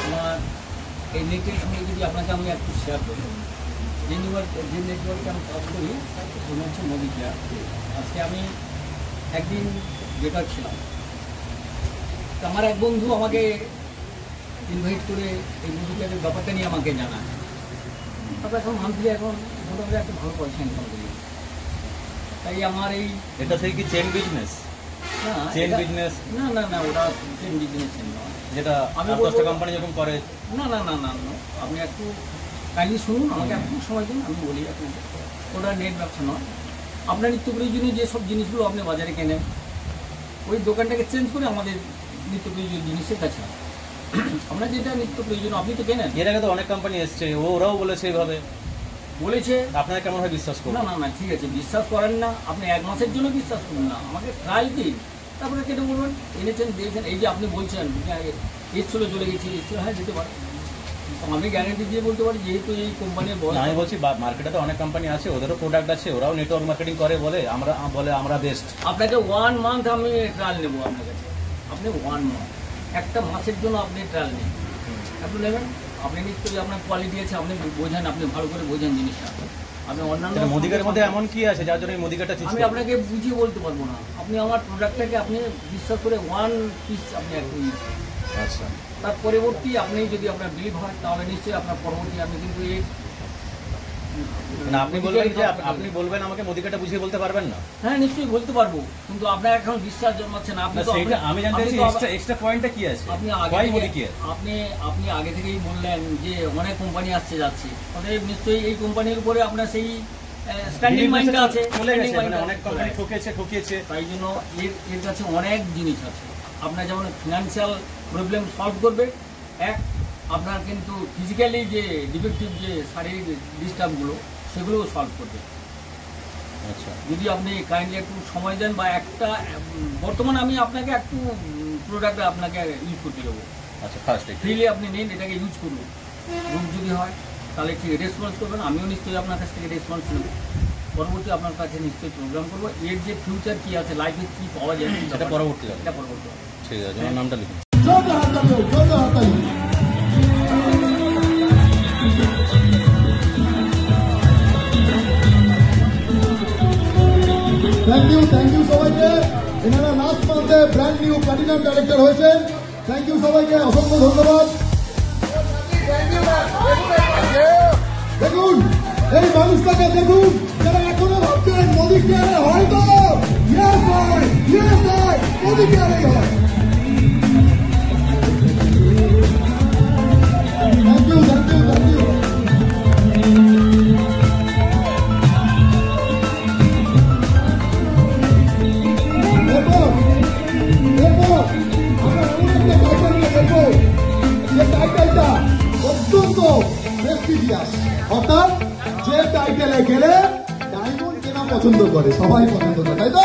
আমার এই নেটের সঙ্গে যদি আপনাকে আমি একটু শেয়ার করি, যে নেটওয়ার্কে আমি কাজ করি সেটা হচ্ছে মোদি কেয়ার। আজকে আমি একদিন বেকার ছিলাম, তো আমার এক বন্ধু আমাকে ইনভাইট করে এই মোদি কেয়ারের ব্যাপারটা নিয়ে আমাকে জানায়। তারপর এখন মান্থলি এখন মোটামুটি একটা ভালো পয়সা ইনকাম করি। তাই আমার এই এটা থেকে কি চেন বিজনেস? চেন বিজনেস না না না, ওটা চেন বিজনেস নয়, যেটা আমি 10টা কোম্পানি যখন করে। না না না না না, আপনি একটু কাইন্ডলি শুনুন, আমাকে একটু সময় দিন, আমি বলি আপনাকে। ওটা নেট ব্যবসা নয়। আপনার নিত্য প্রয়োজনীয় যেসব জিনিসগুলো আপনি বাজারে কেনেন, ওই দোকানটাকে চেঞ্জ করে আমাদের নিত্য প্রয়োজনীয় জিনিসের কাছে আপনার যেটা নিত্য প্রয়োজন আপনি তো কেনেন। এর আগে তো অনেক কোম্পানি এসছে, ওরাও বলেছে এইভাবে বলেছে। আপনারা কেমন হয় বিশ্বাস করুন? না না না, ঠিক আছে, বিশ্বাস করেন না আপনি 1 মাসের জন্য বিশ্বাস করুন না, আমাকে ট্রায়াল দিন, তারপরে কেটে বলবেন এনেছেন দিয়েছেন। এই যে আপনি বলছেন এসছিল চলে গেছি, এসছিল, হ্যাঁ যেতে পারে। আমি গ্যারান্টি দিয়ে বলতে পারি, যেহেতু এই কোম্পানির বড়, আমি বলছি মার্কেটে তো অনেক কোম্পানি আছে, ওদেরও প্রোডাক্ট আছে, ওরাও নেটওয়ার্ক মার্কেটিং করে, বলে আমরা বেস্ট। আপনাকে 1 মান্থ আমি ট্রায়াল নেবো আপনার কাছে। আপনি 1 মান্থ, একটা মাসের জন্য আপনি ট্রায়াল নেন, আপনি নেবেন। আপনি নিশ্চয়ই আপনার কোয়ালিটি আছে, আপনি বোঝেন, আপনি ভালো করে বোঝেন জিনিসটা। আপনি অন্যান্য মোদিকার মধ্যে এমন কি আছে যার জন্য এই মোদিকাটা আমি আপনাকে বুঝিয়ে বলতে পারবো না। আপনি আমার প্রোডাক্টটাকে আপনি বিশ্বাস করে 1 পিস আপনি একটু ইউজ করেন। আচ্ছা, তার পরবর্তী আপনি যদি আপনার বিলিভ হয়, তাহলে নিশ্চয়ই আপনার পরবর্তী আমি কিন্তু এই না, আপনি বলবেন যে আপনি বলবেন আমাকে মোদিকাটা বুঝিয়ে বলতে পারবেন না? হ্যাঁ নিশ্চয়ই বলতে পারবো, কিন্তু আপনার এখন বিশ্বাস জন্মাচ্ছে না। আপনি তো আমি জানতে চাইছি এক্সট্রা পয়েন্টটা কি আছে? আপনি আগে থেকেই বললেন যে অনেক কোম্পানি আসছে যাচ্ছে, অতএব নিশ্চয়ই এই কোম্পানির উপরে আপনার সেই স্ট্যান্ডিং মাইন্ডটা আছে, চলে গেছে, মানে অনেক কোম্পানি ঠকিয়েছে। তাই জন্য এর কাছে অনেক জিনিস আছে। আপনার যেমন ফিনান্সিয়াল প্রবলেম সলভ করবে, আপনার কিন্তু ফিজিক্যালি যে ডিফেক্টিভ যে শারীরিক ডিস্টার্বগুলো সেগুলোও সলভ করবে। আচ্ছা, যদি আপনি কাইন্ডলি একটু সময় দেন, বা একটা বর্তমানে আমি আপনাকে একটু প্রোডাক্ট আপনাকে ইউজ করতে দেবো। আচ্ছা, ফার্স্ট ফ্রিলি আপনি নিন, এটাকে ইউজ করুন। রুম যদি হয় তাহলে ঠিক রেসপন্স করবেন, আমিও নিশ্চয়ই আপনার কাছ থেকে রেসপন্স নেব। পরবর্তী আপনার কাছে নিশ্চয়ই প্রোগ্রাম করবো। এর যে ফিউচার কি আছে, লাইফে কি পাওয়া যায় এটা পরবর্তী এটা পরবর্তী। ঠিক আছে, আমার নামটা লিখুন। থ্যাংক ইউ সবাইকে। এনারা লাস্ট মান্থে ব্র্যান্ড নিউ প্ল্যাটিনাম ডাইরেক্টর হয়েছেন। থ্যাংক ইউ সবাইকে, অসংখ্য ধন্যবাদ। দেখুন এই মানুষটাকে, দেখুন যারা এখনো ভাবছেন মোদি কেয়ারে হয়তো মোদি কেয়ারে হয়। Thank you. অর্থাৎ যে টাইটেলে গেলে ডায়মন্ড কেনা পছন্দ করে, সবাই পছন্দ করে, তাই তো?